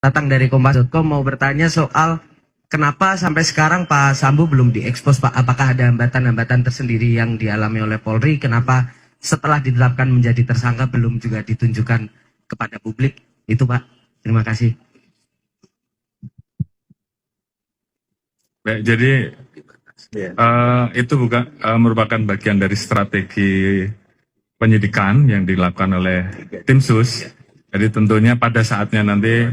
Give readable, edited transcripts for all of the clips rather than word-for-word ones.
datang dari Kompas.com mau bertanya soal kenapa sampai sekarang Pak Sambo belum diekspos Pak? Apakah ada hambatan-hambatan tersendiri yang dialami oleh Polri? Kenapa setelah ditetapkan menjadi tersangka belum juga ditunjukkan kepada publik? Itu Pak. Terima kasih. Baik, jadi itu bukan merupakan bagian dari strategi penyidikan yang dilakukan oleh tim sus. Jadi tentunya pada saatnya nanti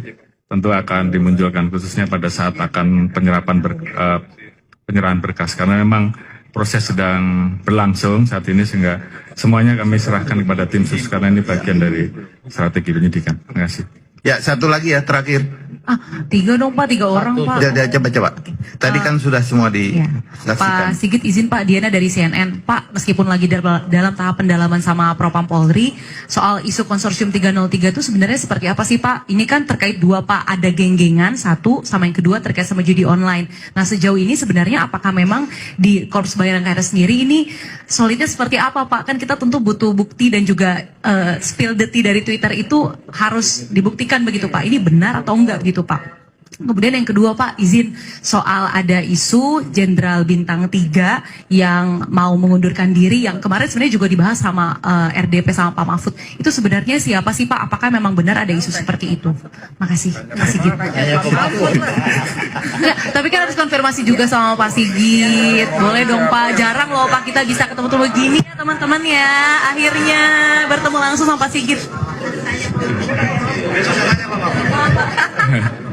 tentu akan dimunculkan, khususnya pada saat akan penyerahan berkas, karena memang proses sedang berlangsung saat ini, sehingga semuanya kami serahkan kepada tim sus karena ini bagian dari strategi penyidikan. Terima kasih. Ya, satu lagi ya terakhir. Tiga dong Pak, 3 orang Pak. Coba. Tadi kan sudah semua disaksikan. Pak Sigit izin Pak, Diana dari CNN. Pak, meskipun lagi dalam tahap pendalaman sama Propam Polri, soal isu konsorsium 303 itu sebenarnya seperti apa sih Pak? Ini kan terkait dua Pak, ada geng-gengan satu, sama yang kedua terkait sama judi online. Nah sejauh ini sebenarnya apakah memang di Korps Bayangkara sendiri ini solidnya seperti apa Pak? Kan kita tentu butuh bukti dan juga spill the tea dari Twitter itu harus dibuktikan begitu Pak. Ini benar atau enggak begitu Pak? Kemudian yang kedua Pak, izin soal ada isu Jenderal Bintang 3 yang mau mengundurkan diri, yang kemarin sebenarnya juga dibahas sama RDP sama Pak Mahfud. Itu sebenarnya siapa sih Pak? Apakah memang benar ada isu seperti itu? Makasih, Pak Sigit. Ya, tapi kan harus konfirmasi juga sama Pak Sigit. Boleh dong Pak, jarang loh Pak kita bisa ketemu begini ya teman-teman ya. Akhirnya bertemu langsung sama Pak Sigit.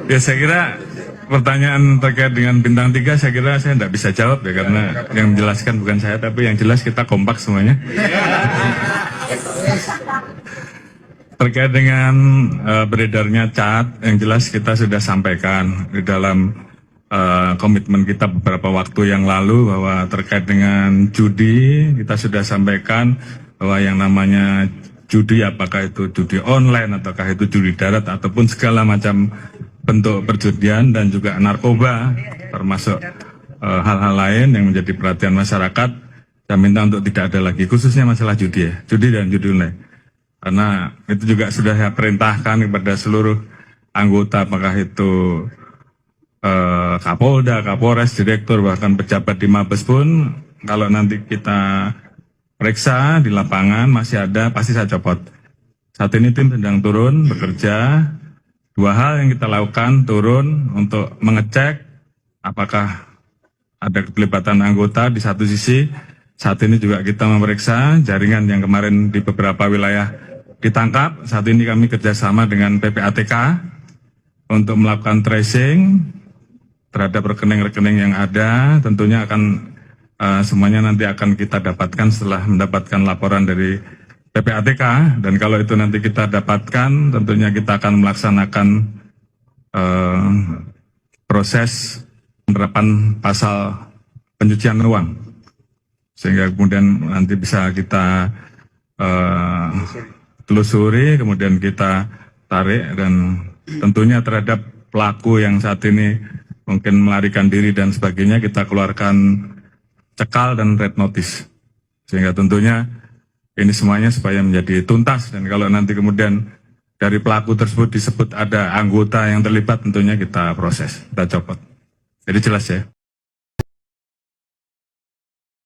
Ya, saya kira pertanyaan terkait dengan bintang 3 saya kira saya tidak bisa jawab ya, karena yang menjelaskan bukan saya, tapi yang jelas kita kompak semuanya. Terkait dengan beredarnya cat, yang jelas kita sudah sampaikan di dalam komitmen kita beberapa waktu yang lalu bahwa terkait dengan judi, kita sudah sampaikan bahwa yang namanya judi, apakah itu judi online ataukah itu judi darat ataupun segala macam bentuk perjudian dan juga narkoba, termasuk hal-hal lain yang menjadi perhatian masyarakat, saya minta untuk tidak ada lagi, khususnya masalah judi ya, judi dan judi online. Karena itu juga sudah saya perintahkan kepada seluruh anggota, apakah itu Kapolda, Kapolres, Direktur, bahkan pejabat di Mabes pun, kalau nanti kita periksa di lapangan masih ada, pasti saya copot. Saat ini tim sedang turun bekerja. Dua hal yang kita lakukan, turun untuk mengecek apakah ada keterlibatan anggota di satu sisi. Saat ini juga kita memeriksa jaringan yang kemarin di beberapa wilayah ditangkap. Saat ini kami kerjasama dengan PPATK untuk melakukan tracing terhadap rekening-rekening yang ada. Tentunya akan semuanya nanti akan kita dapatkan setelah mendapatkan laporan dari PPATK, dan kalau itu nanti kita dapatkan, tentunya kita akan melaksanakan proses penerapan pasal pencucian uang, sehingga kemudian nanti bisa kita telusuri, kemudian kita tarik, dan tentunya terhadap pelaku yang saat ini mungkin melarikan diri dan sebagainya, kita keluarkan cekal dan red notice, sehingga tentunya ini semuanya supaya menjadi tuntas, dan kalau nanti kemudian dari pelaku tersebut disebut ada anggota yang terlibat, tentunya kita proses, kita copot. Jadi jelas ya.